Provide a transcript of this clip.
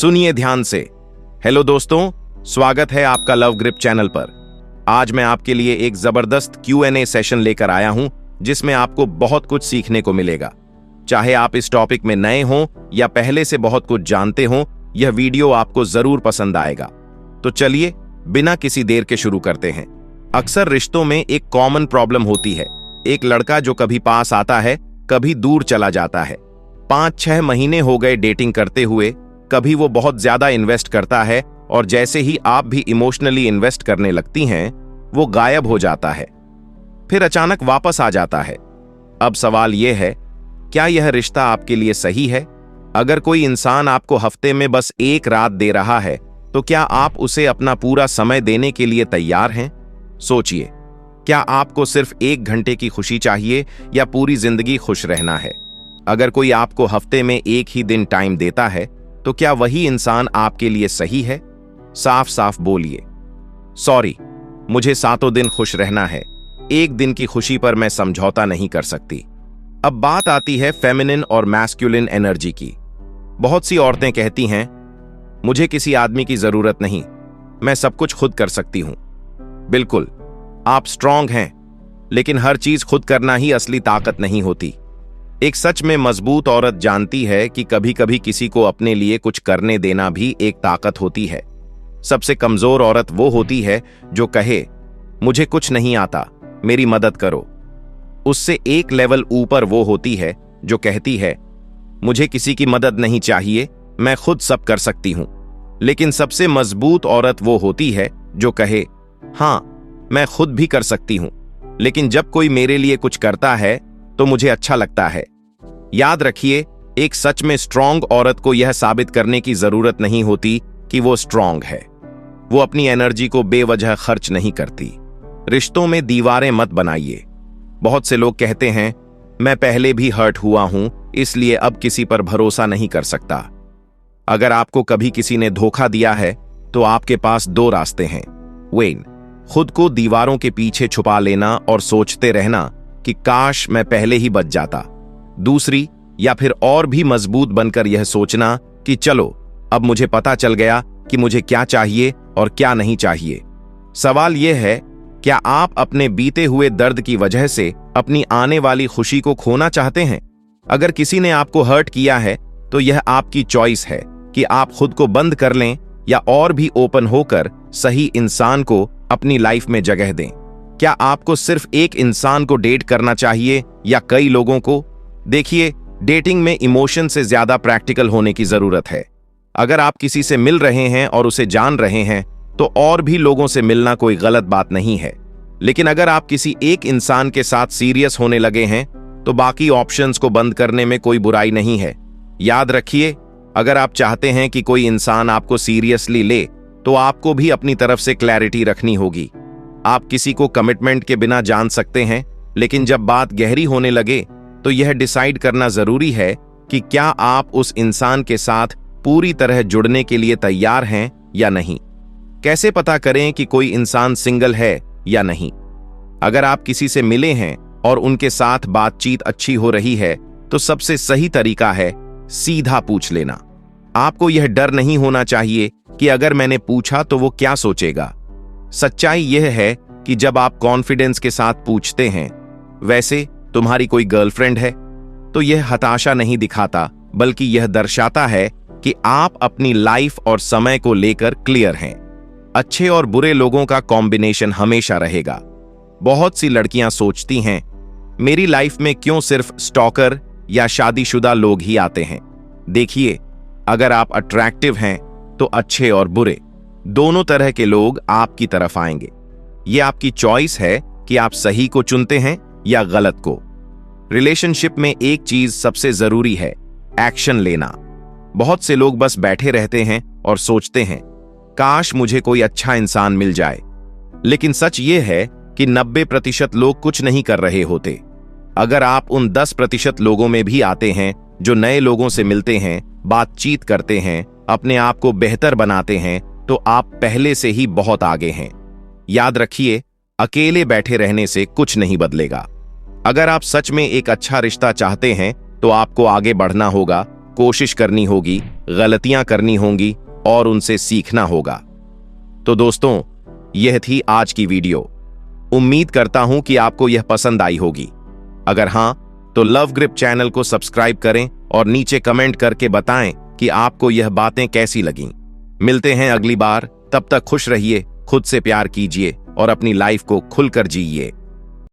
सुनिए ध्यान से। हेलो दोस्तों, स्वागत है आपका लव ग्रिप चैनल पर। आज मैं आपके लिए एक जबरदस्त Q&A सेशन लेकर आया हूं जिसमें आपको बहुत कुछ सीखने को मिलेगा। चाहे आप इस टॉपिक में नए हों या पहले से बहुत कुछ जानते हों, यह वीडियो आपको जरूर पसंद आएगा। तो चलिए बिना किसी देर के शुरू करते हैं। अक्सर रिश्तों में एक कॉमन प्रॉब्लम होती है। एक लड़का जो कभी पास आता है, कभी दूर चला जाता है। 5-6 महीने हो गए डेटिंग करते हुए, कभी वो बहुत ज्यादा इन्वेस्ट करता है और जैसे ही आप भी इमोशनली इन्वेस्ट करने लगती हैं, वो गायब हो जाता है, फिर अचानक वापस आ जाता है। अब सवाल यह है, क्या यह रिश्ता आपके लिए सही है? अगर कोई इंसान आपको हफ्ते में बस एक रात दे रहा है, तो क्या आप उसे अपना पूरा समय देने के लिए तैयार हैं? सोचिए, क्या आपको सिर्फ 1 घंटे की खुशी चाहिए या पूरी जिंदगी खुश रहना है? अगर कोई आपको हफ्ते में एक ही दिन टाइम देता है, तो क्या वही इंसान आपके लिए सही है? साफ साफ बोलिए, सॉरी, मुझे 7 दिन खुश रहना है, 1 दिन की खुशी पर मैं समझौता नहीं कर सकती। अब बात आती है फेमिनिन और मैस्कुलिन एनर्जी की। बहुत सी औरतें कहती हैं, मुझे किसी आदमी की जरूरत नहीं, मैं सब कुछ खुद कर सकती हूं। बिल्कुल, आप स्ट्रांग हैं, लेकिन हर चीज खुद करना ही असली ताकत नहीं होती। एक सच में मजबूत औरत जानती है कि कभी कभी किसी को अपने लिए कुछ करने देना भी एक ताकत होती है। सबसे कमजोर औरत वो होती है जो कहे, मुझे कुछ नहीं आता, मेरी मदद करो। उससे एक लेवल ऊपर वो होती है जो कहती है, मुझे किसी की मदद नहीं चाहिए, मैं खुद सब कर सकती हूं। लेकिन सबसे मजबूत औरत वो होती है जो कहे, हां, मैं खुद भी कर सकती हूं, लेकिन जब कोई मेरे लिए कुछ करता है तो मुझे अच्छा लगता है। याद रखिए, एक सच में स्ट्रांग औरत को यह साबित करने की जरूरत नहीं होती कि वो स्ट्रांग है। वो अपनी एनर्जी को बेवजह खर्च नहीं करती। रिश्तों में दीवारें मत बनाइए। बहुत से लोग कहते हैं, मैं पहले भी हर्ट हुआ हूं, इसलिए अब किसी पर भरोसा नहीं कर सकता। अगर आपको कभी किसी ने धोखा दिया है, तो आपके पास 2 रास्ते हैं। वेन, खुद को दीवारों के पीछे छुपा लेना और सोचते रहना कि काश मैं पहले ही बच जाता। दूसरी, या फिर और भी मजबूत बनकर यह सोचना कि चलो, अब मुझे पता चल गया कि मुझे क्या चाहिए और क्या नहीं चाहिए। सवाल यह है, क्या आप अपने बीते हुए दर्द की वजह से अपनी आने वाली खुशी को खोना चाहते हैं? अगर किसी ने आपको हर्ट किया है, तो यह आपकी चॉइस है कि आप खुद को बंद कर लें या और भी ओपन होकर सही इंसान को अपनी लाइफ में जगह दें। क्या आपको सिर्फ एक इंसान को डेट करना चाहिए या कई लोगों को? देखिए, डेटिंग में इमोशन से ज्यादा प्रैक्टिकल होने की जरूरत है। अगर आप किसी से मिल रहे हैं और उसे जान रहे हैं, तो और भी लोगों से मिलना कोई गलत बात नहीं है। लेकिन अगर आप किसी एक इंसान के साथ सीरियस होने लगे हैं, तो बाकी ऑप्शंस को बंद करने में कोई बुराई नहीं है। याद रखिए, अगर आप चाहते हैं कि कोई इंसान आपको सीरियसली ले, तो आपको भी अपनी तरफ से क्लैरिटी रखनी होगी। आप किसी को कमिटमेंट के बिना जान सकते हैं, लेकिन जब बात गहरी होने लगे, तो यह डिसाइड करना जरूरी है कि क्या आप उस इंसान के साथ पूरी तरह जुड़ने के लिए तैयार हैं या नहीं। कैसे पता करें कि कोई इंसान सिंगल है या नहीं? अगर आप किसी से मिले हैं और उनके साथ बातचीत अच्छी हो रही है, तो सबसे सही तरीका है सीधा पूछ लेना। आपको यह डर नहीं होना चाहिए कि अगर मैंने पूछा तो वो क्या सोचेगा। सच्चाई यह है कि जब आप कॉन्फिडेंस के साथ पूछते हैं, वैसे तुम्हारी कोई गर्लफ्रेंड है, तो यह हताशा नहीं दिखाता, बल्कि यह दर्शाता है कि आप अपनी लाइफ और समय को लेकर क्लियर हैं। अच्छे और बुरे लोगों का कॉम्बिनेशन हमेशा रहेगा। बहुत सी लड़कियां सोचती हैं, मेरी लाइफ में क्यों सिर्फ स्टॉकर या शादीशुदा लोग ही आते हैं। देखिए, अगर आप अट्रैक्टिव हैं, तो अच्छे और बुरे दोनों तरह के लोग आपकी तरफ आएंगे। यह आपकी चॉइस है कि आप सही को चुनते हैं या गलत को। रिलेशनशिप में एक चीज सबसे जरूरी है, एक्शन लेना। बहुत से लोग बस बैठे रहते हैं और सोचते हैं, काश मुझे कोई अच्छा इंसान मिल जाए। लेकिन सच यह है कि 90% लोग कुछ नहीं कर रहे होते। अगर आप उन 10% लोगों में भी आते हैं जो नए लोगों से मिलते हैं, बातचीत करते हैं, अपने आप को बेहतर बनाते हैं, तो आप पहले से ही बहुत आगे हैं। याद रखिए, अकेले बैठे रहने से कुछ नहीं बदलेगा। अगर आप सच में एक अच्छा रिश्ता चाहते हैं, तो आपको आगे बढ़ना होगा, कोशिश करनी होगी, गलतियां करनी होंगी और उनसे सीखना होगा। तो दोस्तों, यह थी आज की वीडियो। उम्मीद करता हूं कि आपको यह पसंद आई होगी। अगर हां, तो लव ग्रिप चैनल को सब्सक्राइब करें और नीचे कमेंट करके बताएं कि आपको यह बातें कैसी लगीं। मिलते हैं अगली बार, तब तक खुश रहिए, खुद से प्यार कीजिए और अपनी लाइफ को खुलकर जिइए।